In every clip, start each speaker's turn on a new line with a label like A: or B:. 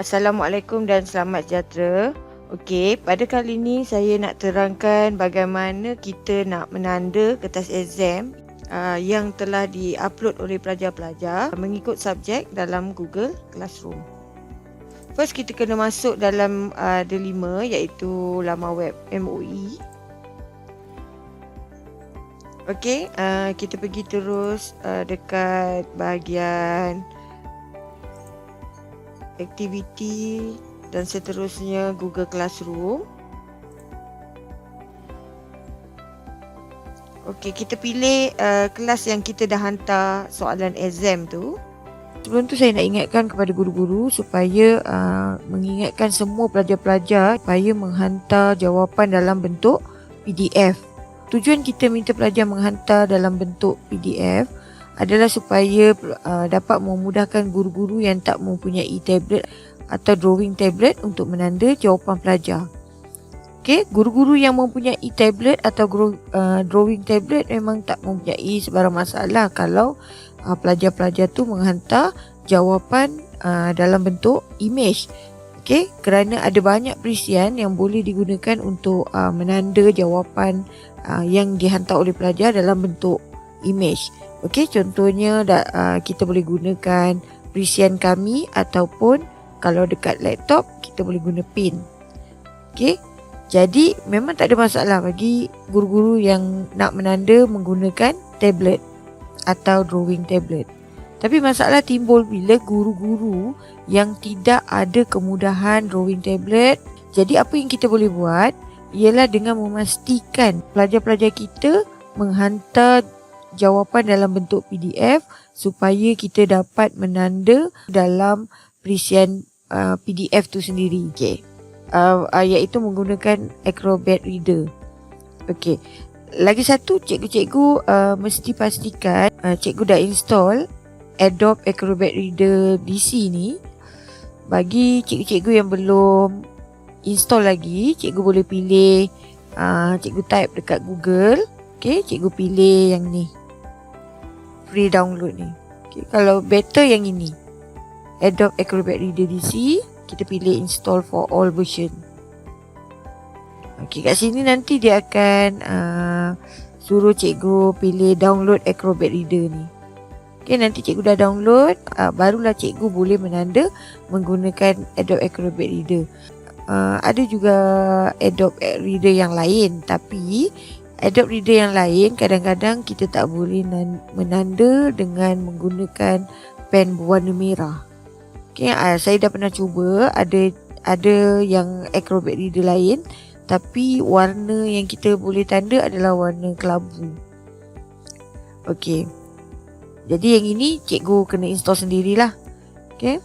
A: Assalamualaikum dan selamat sejahtera. Okey, pada kali ini saya nak terangkan bagaimana kita nak menanda kertas exam yang telah diupload oleh pelajar-pelajar mengikut subjek dalam Google Classroom. First, kita kena masuk dalam ada 5 iaitu laman web MOE. Okey, kita pergi terus dekat bahagian aktiviti dan seterusnya Google Classroom. Okey, kita pilih kelas yang kita dah hantar soalan exam tu. Sebelum tu saya nak ingatkan kepada guru-guru supaya mengingatkan semua pelajar-pelajar supaya menghantar jawapan dalam bentuk PDF. Tujuan kita minta pelajar menghantar dalam bentuk PDF adalah supaya dapat memudahkan guru-guru yang tak mempunyai tablet atau drawing tablet untuk menanda jawapan pelajar. Okey, guru-guru yang mempunyai tablet atau drawing tablet memang tak mempunyai sebarang masalah kalau pelajar-pelajar tu menghantar jawapan dalam bentuk image. Okey, kerana ada banyak perisian yang boleh digunakan untuk menanda jawapan yang dihantar oleh pelajar dalam bentuk image. Okey, contohnya kita boleh gunakan perisian kami ataupun kalau dekat laptop kita boleh guna pin. Okey, jadi memang tak ada masalah bagi guru-guru yang nak menanda menggunakan tablet atau drawing tablet. Tapi masalah timbul bila guru-guru yang tidak ada kemudahan drawing tablet. Jadi apa yang kita boleh buat ialah dengan memastikan pelajar-pelajar kita menghantar jawapan dalam bentuk PDF supaya kita dapat menanda dalam perisian PDF tu sendiri. Okey. Iaitu menggunakan Acrobat Reader. Okey. Lagi satu, cikgu-cikgu mesti pastikan cikgu dah install Adobe Acrobat Reader DC ni. Bagi cikgu-cikgu yang belum install lagi, cikgu boleh pilih cikgu type dekat Google. Okey, cikgu pilih yang ni, free download ni. Okay, kalau better yang ini, Adobe Acrobat Reader DC, kita pilih install for all version. Okay, kat sini nanti dia akan suruh cikgu pilih download Acrobat Reader ni. Okay, nanti cikgu dah download, barulah cikgu boleh menanda menggunakan Adobe Acrobat Reader. Ada juga Adobe Reader yang lain, tapi Adobe Reader yang lain kadang-kadang kita tak boleh menanda dengan menggunakan pen berwarna merah. Okay, saya dah pernah cuba, ada yang Acrobat Reader lain, tapi warna yang kita boleh tanda adalah warna kelabu. Okay, jadi yang ini cikgu kena install sendirilah. Okay.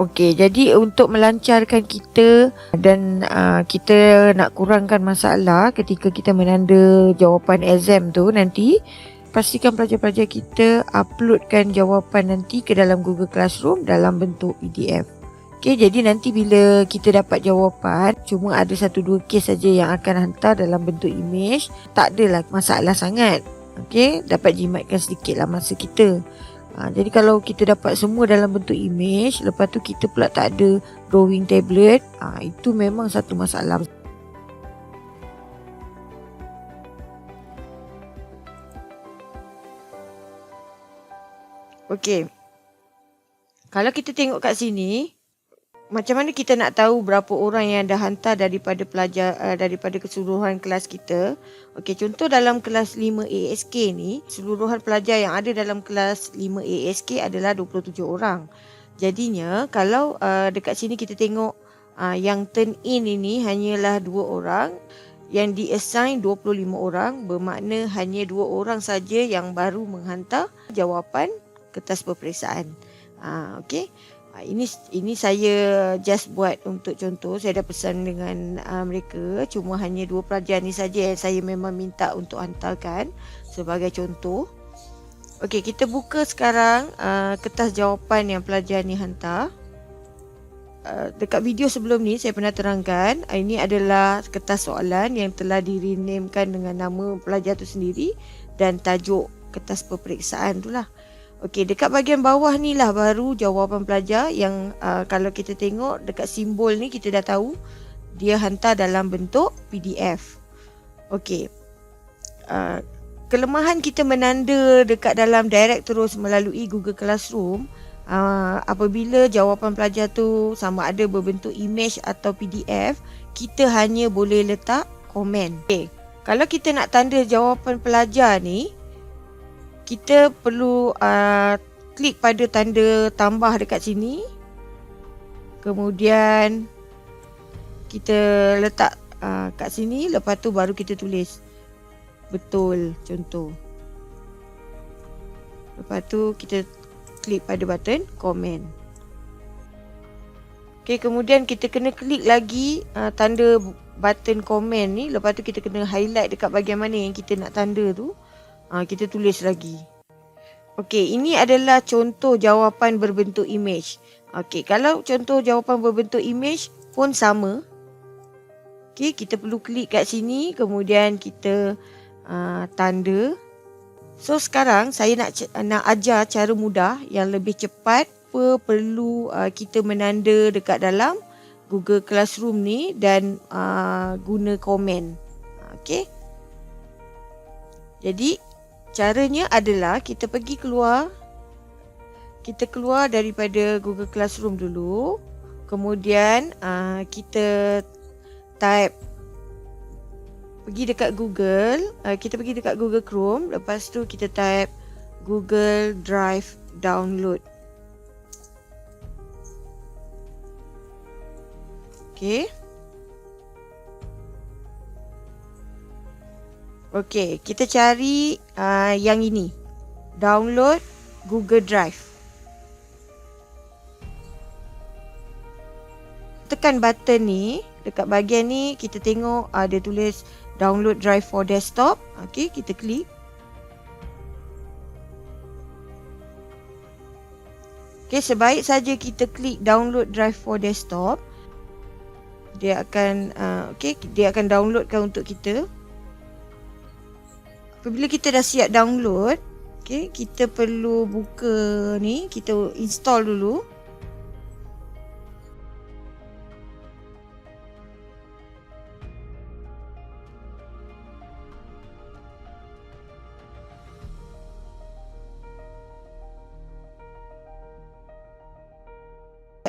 A: Okey, jadi untuk melancarkan kita dan kita nak kurangkan masalah ketika kita menanda jawapan exam tu nanti, pastikan pelajar-pelajar kita uploadkan jawapan nanti ke dalam Google Classroom dalam bentuk PDF. Okey, jadi nanti bila kita dapat jawapan, cuma ada 1-2 kes saja yang akan hantar dalam bentuk image, tak adalah masalah sangat. Okey, dapat jimatkan sedikitlah masa kita. Jadi kalau kita dapat semua dalam bentuk image, lepas tu kita pula tak ada drawing tablet, itu memang satu masalah. Okey, kalau kita tengok kat sini, macam mana kita nak tahu berapa orang yang dah hantar daripada pelajar daripada keseluruhan kelas kita? Okey, contoh dalam kelas 5 ASK ni, keseluruhan pelajar yang ada dalam kelas 5 ASK adalah 27 orang. Jadinya kalau dekat sini kita tengok yang turn in ini hanyalah 2 orang, yang di-assign 25 orang, bermakna hanya 2 orang saja yang baru menghantar jawapan kertas peperiksaan. Okey. Ini saya just buat untuk contoh. Saya dah pesan dengan mereka. Cuma hanya 2 pelajar ni saja yang saya memang minta untuk hantarkan sebagai contoh. Okey, kita buka sekarang kertas jawapan yang pelajar ni hantar. Dekat video sebelum ni saya pernah terangkan, ini adalah kertas soalan yang telah direnamekan dengan nama pelajar tu sendiri dan tajuk kertas peperiksaan tu lah. Okey, dekat bahagian bawah ni lah baru jawapan pelajar yang kalau kita tengok dekat simbol ni kita dah tahu dia hantar dalam bentuk PDF. Okey. Kelemahan kita menanda dekat dalam direct terus melalui Google Classroom apabila jawapan pelajar tu sama ada berbentuk image atau PDF, kita hanya boleh letak komen. Okey. Kalau kita nak tanda jawapan pelajar ni, kita perlu klik pada tanda tambah dekat sini. Kemudian kita letak kat sini, lepas tu baru kita tulis betul contoh. Lepas tu kita klik pada button komen. Okey, kemudian kita kena klik lagi tanda button komen ni. Lepas tu kita kena highlight dekat bahagian mana yang kita nak tanda tu. Kita tulis lagi. Okey, ini adalah contoh jawapan berbentuk image. Okey, kalau contoh jawapan berbentuk image pun sama. Okey, kita perlu klik kat sini, kemudian kita tanda. So sekarang saya nak ajar cara mudah yang lebih cepat perlu kita menanda dekat dalam Google Classroom ni dan guna komen. Okey. Jadi caranya adalah kita pergi keluar. Kita keluar daripada Google Classroom dulu. Kemudian kita type, pergi dekat Google. Kita pergi dekat Google Chrome. Lepas tu kita type Google Drive download. Okay. Okey, kita cari yang ini. Download Google Drive. Tekan button ni, dekat bahagian ni kita tengok ada tulis download drive for desktop. Okey, kita klik. Okey, sebaik saja kita klik download drive for desktop, dia akan dia akan downloadkan untuk kita. Apabila kita dah siap download, kita perlu buka ni, kita install dulu.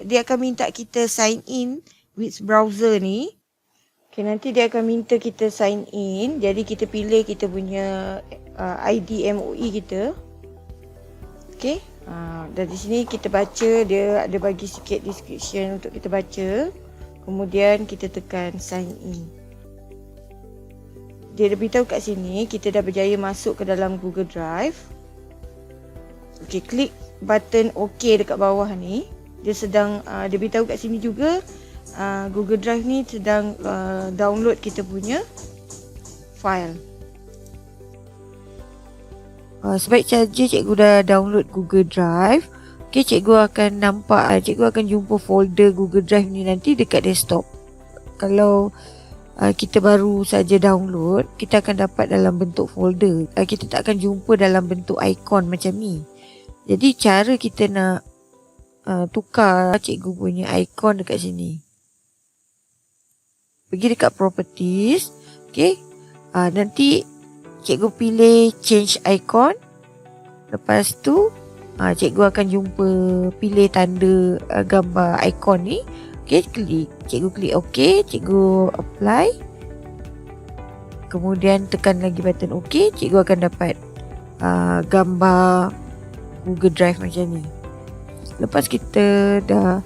A: Dia akan minta kita sign in with browser ni. Nanti dia akan minta kita sign in. Jadi kita pilih kita punya ID MOE kita. Dari sini kita baca, dia ada bagi sikit description untuk kita baca. Kemudian kita tekan sign in. Dia dah beritahu kat sini kita dah berjaya masuk ke dalam Google Drive. Klik button OK dekat bawah ni. Dia sedang dia beritahu kat sini juga Google Drive ni sedang download kita punya file. Sebaik saja cikgu dah download Google Drive, cikgu akan nampak, cikgu akan jumpa folder Google Drive ni nanti dekat desktop. Kalau kita baru saja download, kita akan dapat dalam bentuk folder. Kita tak akan jumpa dalam bentuk ikon macam ni. Jadi cara kita nak tukar cikgu punya ikon dekat sini. Pergi dekat properties. Nanti cikgu pilih change icon. Lepas tu cikgu akan jumpa, pilih tanda gambar ikon ni. Klik. Cikgu klik OK. Cikgu apply. Kemudian tekan lagi button OK. Cikgu akan dapat gambar Google Drive macam ni. Lepas kita dah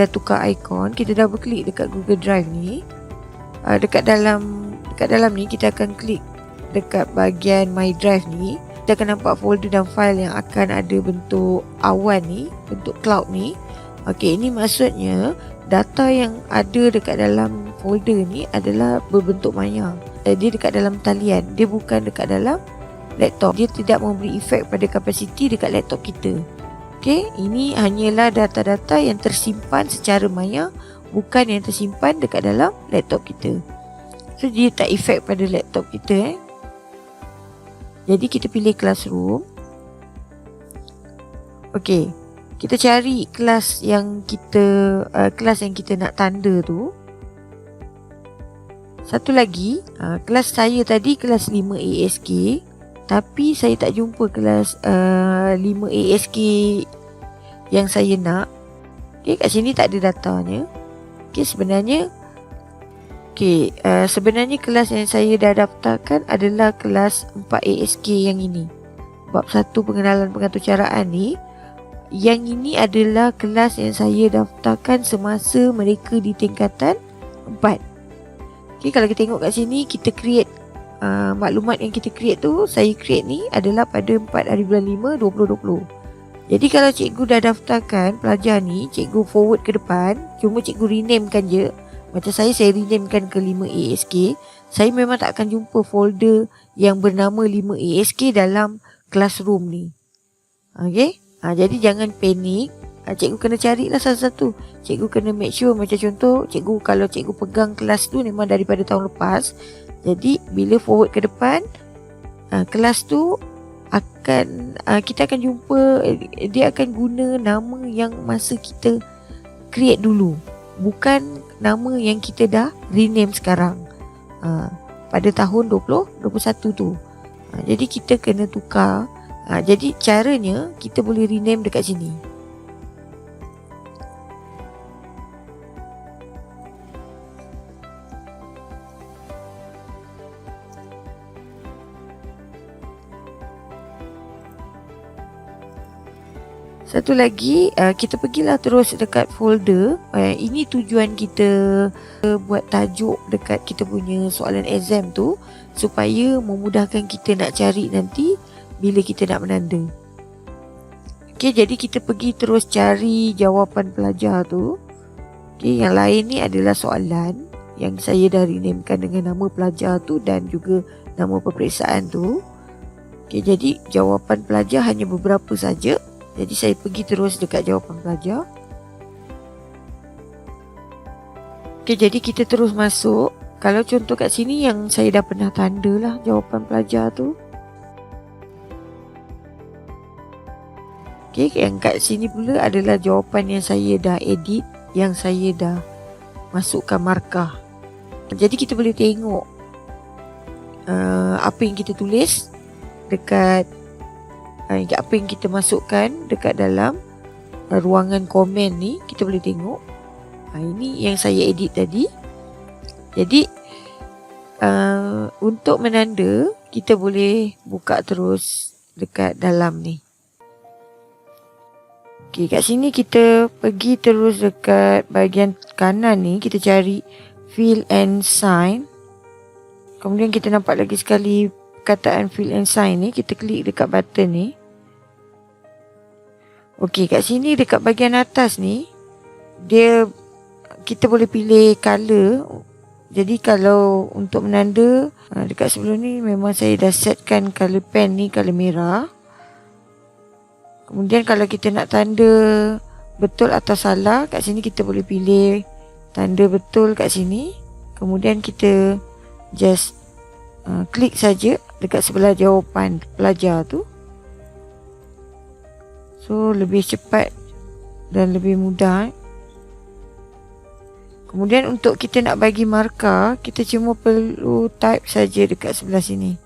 A: tukar ikon, kita dah berklik dekat Google Drive ni. Dekat dalam ni kita akan klik dekat bahagian My Drive ni. Kita akan nampak folder dan file yang akan ada bentuk awan ni, bentuk cloud ni. Ini maksudnya data yang ada dekat dalam folder ni adalah berbentuk maya. Dia dekat dalam talian, dia bukan dekat dalam laptop. Dia tidak memberi efek pada kapasiti dekat laptop kita. Ini hanyalah data-data yang tersimpan secara maya, bukan yang tersimpan dekat dalam laptop kita. So dia tak efek pada laptop kita. Jadi kita pilih classroom. Okey, kita cari kelas yang kita nak tanda tu. Satu lagi, kelas saya tadi kelas 5 ASK, tapi saya tak jumpa kelas 5 ASK yang saya nak. Okey, kat sini tak ada datanya. Okey, sebenarnya kelas yang saya dah daftarkan adalah kelas 4 ASK yang ini. Bab 1 pengenalan pengatur caraan ni. Yang ini adalah kelas yang saya daftarkan semasa mereka di tingkatan 4. Okay, kalau kita tengok kat sini, kita create maklumat yang kita create tu, saya create ni adalah pada 4 hari bulan 5 2020. Jadi kalau cikgu dah daftarkan pelajar ni, cikgu forward ke depan, cuma cikgu renamekan je. Macam saya renamekan ke 5 ASK. Saya memang tak akan jumpa folder yang bernama 5 ASK dalam classroom ni. Okay, jadi jangan panik. Cikgu kena carilah satu-satu. Cikgu kena make sure, macam contoh, kalau cikgu pegang kelas tu memang daripada tahun lepas. Jadi bila forward ke depan, kelas tu kita akan jumpa, dia akan guna nama yang masa kita create dulu, bukan nama yang kita dah rename sekarang pada tahun 2021 tu. Jadi kita kena tukar. Jadi caranya kita boleh rename dekat sini. Satu lagi, kita pergilah terus dekat folder. Ini tujuan kita buat tajuk dekat kita punya soalan exam tu, supaya memudahkan kita nak cari nanti bila kita nak menanda. Okay, jadi kita pergi terus cari jawapan pelajar tu. Okay, yang lain ni adalah soalan yang saya dah renamekan dengan nama pelajar tu dan juga nama peperiksaan tu. Okay, jadi jawapan pelajar hanya beberapa saja. Jadi saya pergi terus dekat jawapan pelajar. Okay, jadi kita terus masuk. Kalau contoh kat sini yang saya dah pernah tanda lah jawapan pelajar tu. Okay, yang kat sini pula adalah jawapan yang saya dah edit, yang saya dah masukkan markah. Jadi kita boleh tengok apa yang kita tulis dekat apa yang kita masukkan dekat dalam ruangan komen ni, kita boleh tengok. Ini yang saya edit tadi. Jadi untuk menanda, kita boleh buka terus dekat dalam ni. Okay, kat sini kita pergi terus dekat bahagian kanan ni, kita cari fill and sign. Kemudian kita nampak lagi sekali perkataan fill and sign ni, kita klik dekat button ni. Okey, kat sini dekat bahagian atas ni, kita boleh pilih color. Jadi kalau untuk menanda, dekat sebelum ni memang saya dah setkan color pen ni color merah. Kemudian kalau kita nak tanda betul atau salah, kat sini kita boleh pilih tanda betul kat sini. Kemudian kita just klik saja dekat sebelah jawapan pelajar tu. So lebih cepat dan lebih mudah. Kemudian untuk kita nak bagi markah, kita cuma perlu type saja dekat sebelah sini.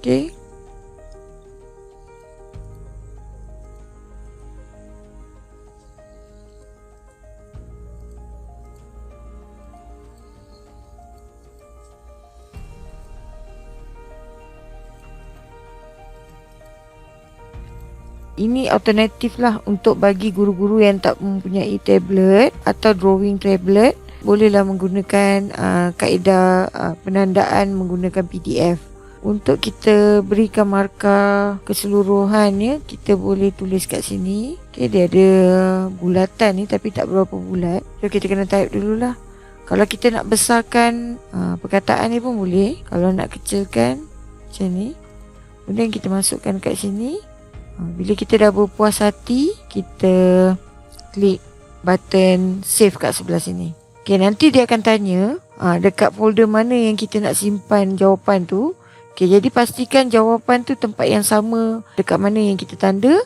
A: Okay. Ini alternatif lah untuk bagi guru-guru yang tak mempunyai tablet atau drawing tablet. Bolehlah menggunakan kaedah penandaan menggunakan PDF. Untuk kita berikan markah keseluruhannya, kita boleh tulis kat sini. Okay, dia ada bulatan ni tapi tak berapa bulat. So kita kena type dululah. Kalau kita nak besarkan perkataan ni pun boleh. Kalau nak kecilkan macam ni. Kemudian kita masukkan kat sini. Bila kita dah berpuas hati, kita klik button save kat sebelah sini. Okay, nanti dia akan tanya dekat folder mana yang kita nak simpan jawapan tu. Okay, jadi pastikan jawapan tu tempat yang sama dekat mana yang kita tanda.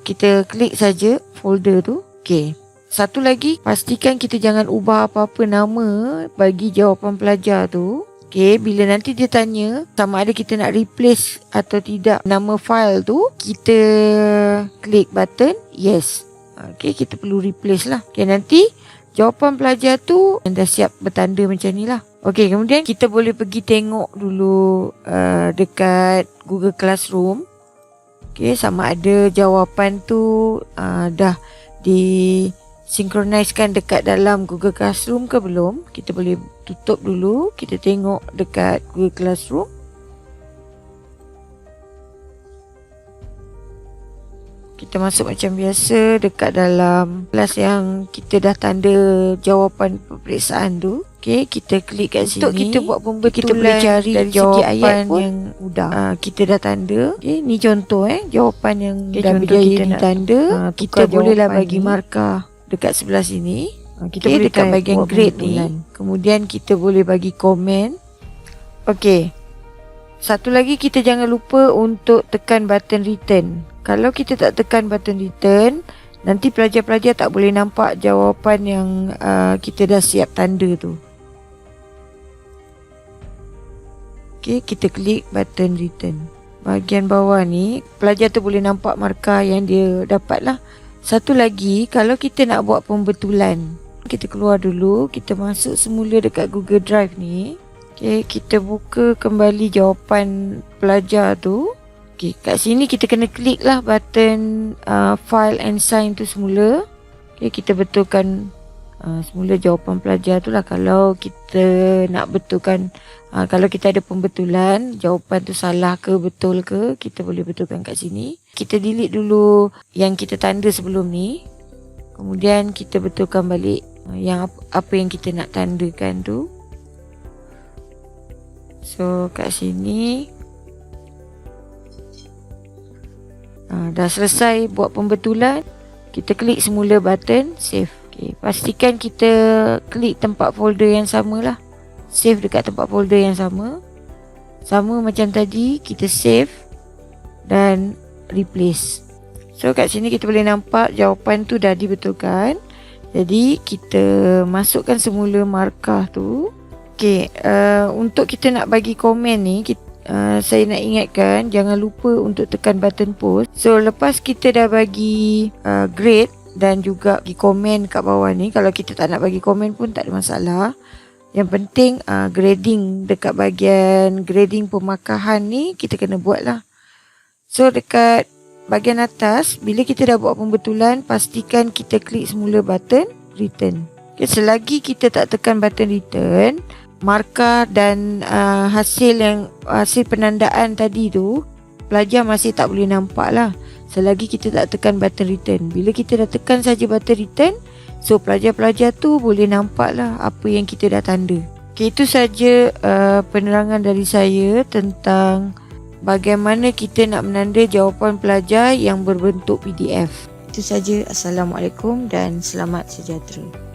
A: Kita klik saja folder tu. Okay. Satu lagi, pastikan kita jangan ubah apa-apa nama bagi jawapan pelajar tu. Okay, bila nanti dia tanya sama ada kita nak replace atau tidak nama file tu, kita klik button yes. Okay, kita perlu replace lah. Okay, nanti jawapan pelajar tu dah siap bertanda macam ni lah. Okay, kemudian kita boleh pergi tengok dulu dekat Google Classroom. Okay, sama ada jawapan tu dah disinkroniskan dekat dalam Google Classroom ke belum. Kita boleh tutup dulu. Kita tengok dekat Google Classroom. Kita masuk macam biasa dekat dalam kelas yang kita dah tanda jawapan peperiksaan tu. Okay, kita klik kat sini. Untuk kita buat pembetulan, kita boleh cari dari jawapan segi ayat pun yang mudah. Kita dah tanda. Okay, ni contoh jawapan yang dah berjaya ditanda. Kita bolehlah bagi markah dekat sebelah sini. Kita boleh dekat bahagian grade ni. Kemudian kita boleh bagi komen. Okay. Satu lagi, kita jangan lupa untuk tekan button return. Kalau kita tak tekan button return, nanti pelajar-pelajar tak boleh nampak jawapan yang kita dah siap tanda tu. Okay, kita klik button return. Bahagian bawah ni, pelajar tu boleh nampak markah yang dia dapat lah. Satu lagi, kalau kita nak buat pembetulan, kita keluar dulu, kita masuk semula dekat Google Drive ni. Okay, kita buka kembali jawapan pelajar tu. Okay, kat sini kita kena klik lah button file and sign tu semula. Okay, kita betulkan semula jawapan pelajar tu lah. Kalau kita nak betulkan, kalau kita ada pembetulan, jawapan tu salah ke betul ke, kita boleh betulkan kat sini. Kita delete dulu yang kita tanda sebelum ni. Kemudian kita betulkan balik yang apa yang kita nak tandakan tu. So kat sini dah selesai buat pembetulan. Kita klik semula button save. Okay, pastikan kita klik tempat folder yang sama lah. Save dekat tempat folder yang sama. Sama macam tadi, kita save dan replace. So kat sini kita boleh nampak jawapan tu dah dibetulkan. Jadi kita masukkan semula markah tu. Okay, untuk kita nak bagi komen ni, saya nak ingatkan jangan lupa untuk tekan button post. So lepas kita dah bagi grade dan juga bagi komen kat bawah ni, kalau kita tak nak bagi komen pun tak ada masalah. Yang penting grading dekat bahagian grading pemakahan ni kita kena buat lah. So dekat bahagian atas, bila kita dah buat pembetulan, pastikan kita klik semula button return. Okay, selagi kita tak tekan button return, markah dan hasil penandaan tadi tu, pelajar masih tak boleh nampak lah selagi kita tak tekan button return. Bila kita dah tekan saja button return, so pelajar-pelajar tu boleh nampak lah apa yang kita dah tanda. Okay, itu saja penerangan dari saya tentang bagaimana kita nak menanda jawapan pelajar yang berbentuk PDF. Itu saja. Assalamualaikum dan selamat sejahtera.